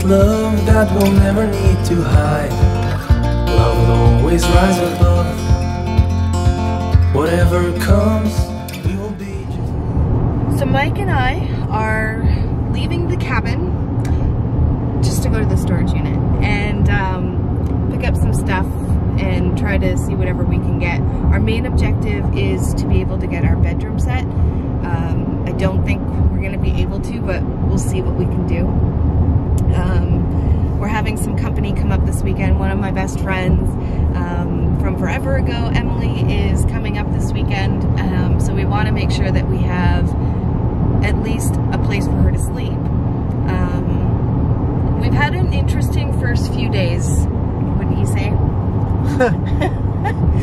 with love that we'll never need to hide. Love will always rise above. Whatever comes, we will be just... So Mike and I are leaving the cabin just to go to the storage unit and pick up some stuff and try to see whatever we can get. Our main objective is to be able to get our bedroom set. I don't think we're going to be able to, but we'll see what we can do. We're having some company come up this weekend. One of my best friends from forever ago, Emily, is coming up this weekend. So we want to make sure that we have at least a place for her to sleep. We've had an interesting first few days, wouldn't you say?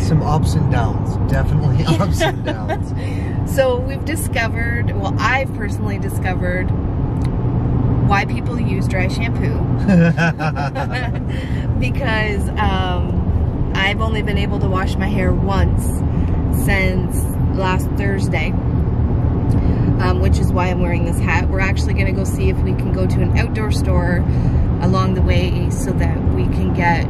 Some ups and downs, definitely ups and downs. So we've discovered, well, I've personally discovered why people use dry shampoo. Because I've only been able to wash my hair once since last Thursday, which is why I'm wearing this hat. We're actually going to go see if we can go to an outdoor store along the way so that we can get,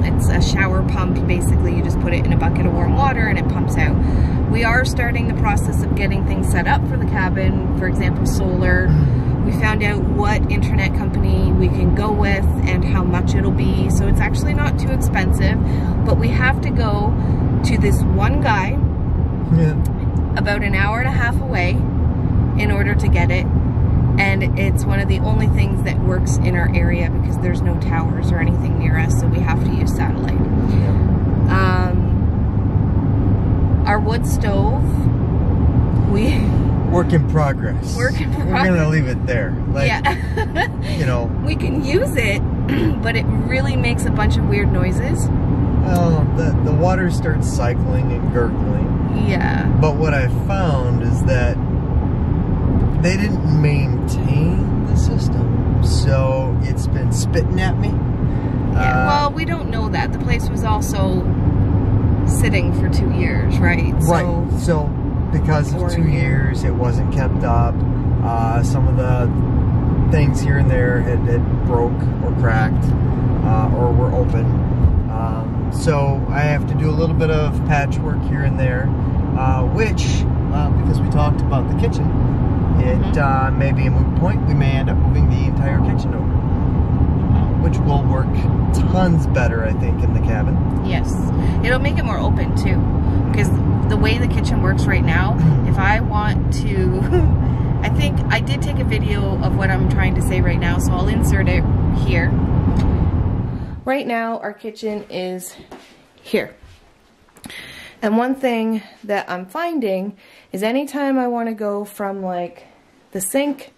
it's a shower pump. Basically, you just put it in a bucket of warm water and it pumps out. We are starting the process of getting things set up for the cabin, for example, solar. We found out what internet company we can go with and how much it'll be. So it's actually not too expensive, but we have to go to this one guy about an hour and a half away in order to get it. And it's one of the only things that works in our area because there's no towers or anything near us, so we have to use satellite. Our wood stove, work in progress. Work in progress. We're gonna leave it there. Like, yeah. You know. We can use it, but it really makes a bunch of weird noises. Well, the water starts cycling and gurgling. Yeah. But what I found is that they didn't maintain the system, so it's been spitting at me. Yeah, well, we don't know that. The place was also sitting for 2 years, right? Right. So because of 2 years, it wasn't kept up. Some of the things here and there had broke or cracked or were open. So I have to do a little bit of patchwork here and there, which, because we talked about the kitchen, it may be a moot point. We may end up moving the entire kitchen over, which will work tons better, I think, in the cabin. Yes. It'll make it more open, too. Because the way the kitchen works right now, if I want to... I think I did take a video of what I'm trying to say right now, so I'll insert it here. Right now, our kitchen is here. And one thing that I'm finding is anytime I want to go from like the sink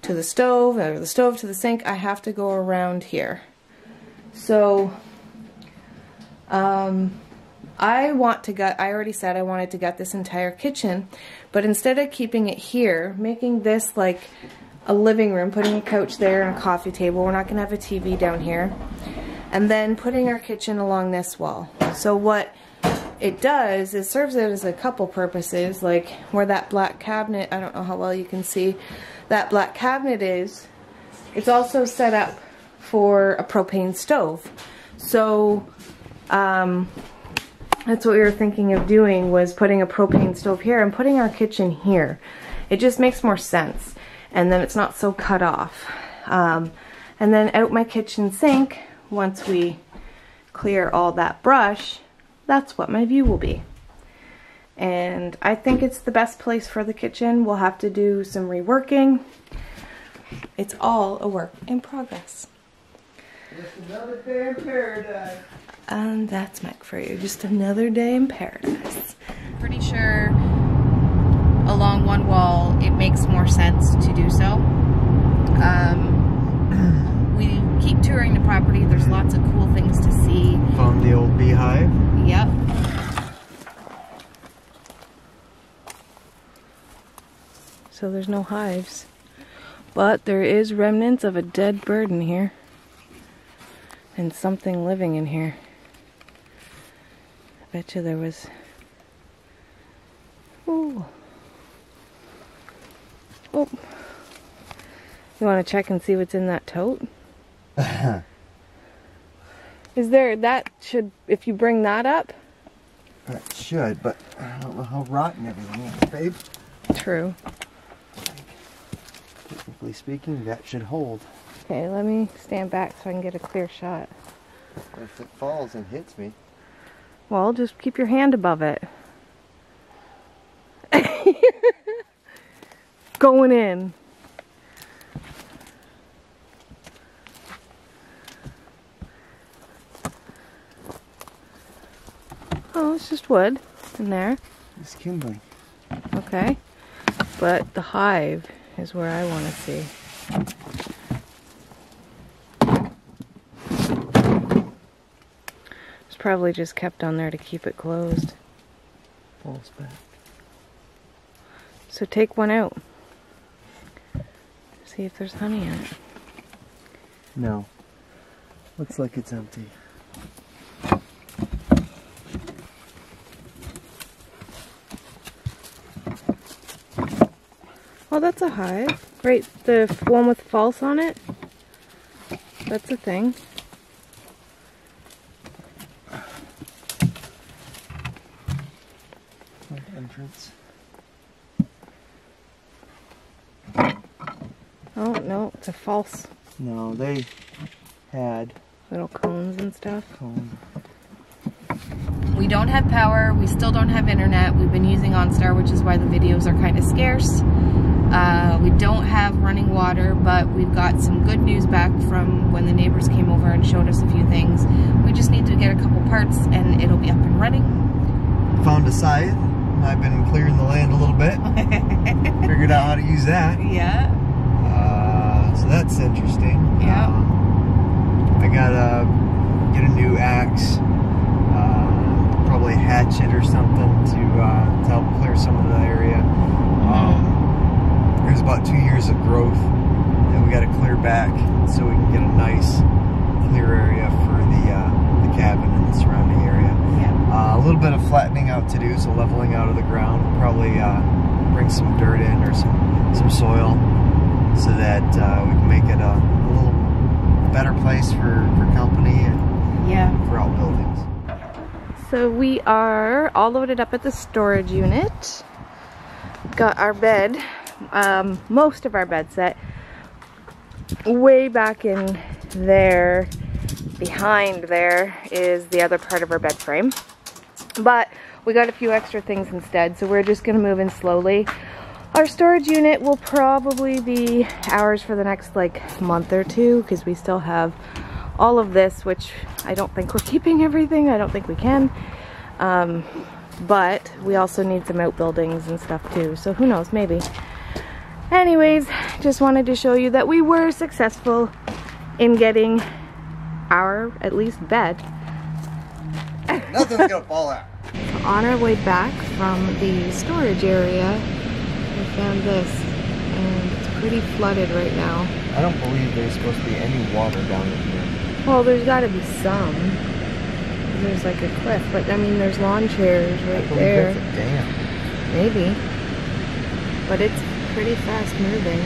to the stove, or the stove to the sink, I have to go around here. So, I already said I wanted to gut this entire kitchen, but instead of keeping it here, making this like a living room, putting a couch there and a coffee table, we're not going to have a TV down here, and then putting our kitchen along this wall. So what it does is serves it as a couple purposes, like where that black cabinet, I don't know how well you can see, that black cabinet is, it's also set up for a propane stove. So that's what we were thinking of doing, was putting a propane stove here and putting our kitchen here. It just makes more sense, and then it's not so cut off. And then out my kitchen sink, once we clear all that brush, that's what my view will be. And I think it's the best place for the kitchen. We'll have to do some reworking. It's all a work in progress. Just another day in paradise. And that's Mike for you. Just another day in paradise. Pretty sure along one wall it makes more sense to do so. We keep touring the property. There's lots of cool things to see. Found the old beehive. Yep. So there's no hives. But there is remnants of a dead bird in here. And something living in here. I bet you there was... Ooh. Oh. You want to check and see what's in that tote? Is there, that should, if you bring that up? That should, but I don't know how rotten everything is, babe. True. Technically speaking, that should hold. Okay, let me stand back so I can get a clear shot. If it falls and hits me. Well, just keep your hand above it. Going in. Oh, it's just wood in there. It's kindling. Okay. But the hive is where I want to see. It's probably just kept on there to keep it closed. Falls back. So take one out. See if there's honey in it. No. Looks like it's empty. Oh, that's a hive. Right, the one with false on it. That's a thing. Entrance. Oh, no, it's a false. No, they had Little cones and stuff. cone. We don't have power. We still don't have internet. We've been using OnStar, which is why the videos are kind of scarce. We don't have running water, but we've got some good news back from when the neighbors came over and showed us a few things. We just need to get a couple parts and it'll be up and running. Found a scythe. I've been clearing the land a little bit. Figured out how to use that. Yeah. So that's interesting. Yeah. I gotta get a new axe. Probably hatchet or something to help clear some of the area. There's about 2 years of growth that we got to clear back so we can get a nice clear area for the cabin and the surrounding area. Yeah. A little bit of flattening out to do, so leveling out of the ground. Probably bring some dirt in or some soil so that we can make it a little better place for company and for outbuildings. So we are all loaded up at the storage unit. Got our bed, most of our bed set, way back in there. Behind there is the other part of our bed frame. But we got a few extra things instead, so we're just gonna move in slowly. Our storage unit will probably be ours for the next like month or two, because we still have all of this, which I don't think we're keeping everything. I don't think we can. But we also need some outbuildings and stuff too, so who knows, maybe. Anyways, just wanted to show you that we were successful in getting our, at least, bed. Nothing's gonna fall out. On our way back from the storage area, we found this, and it's pretty flooded right now. I don't believe there's supposed to be any water down in here. Well, there's got to be some. There's like a cliff, but I mean, there's lawn chairs right there. That's a dam. Maybe. But it's pretty fast moving.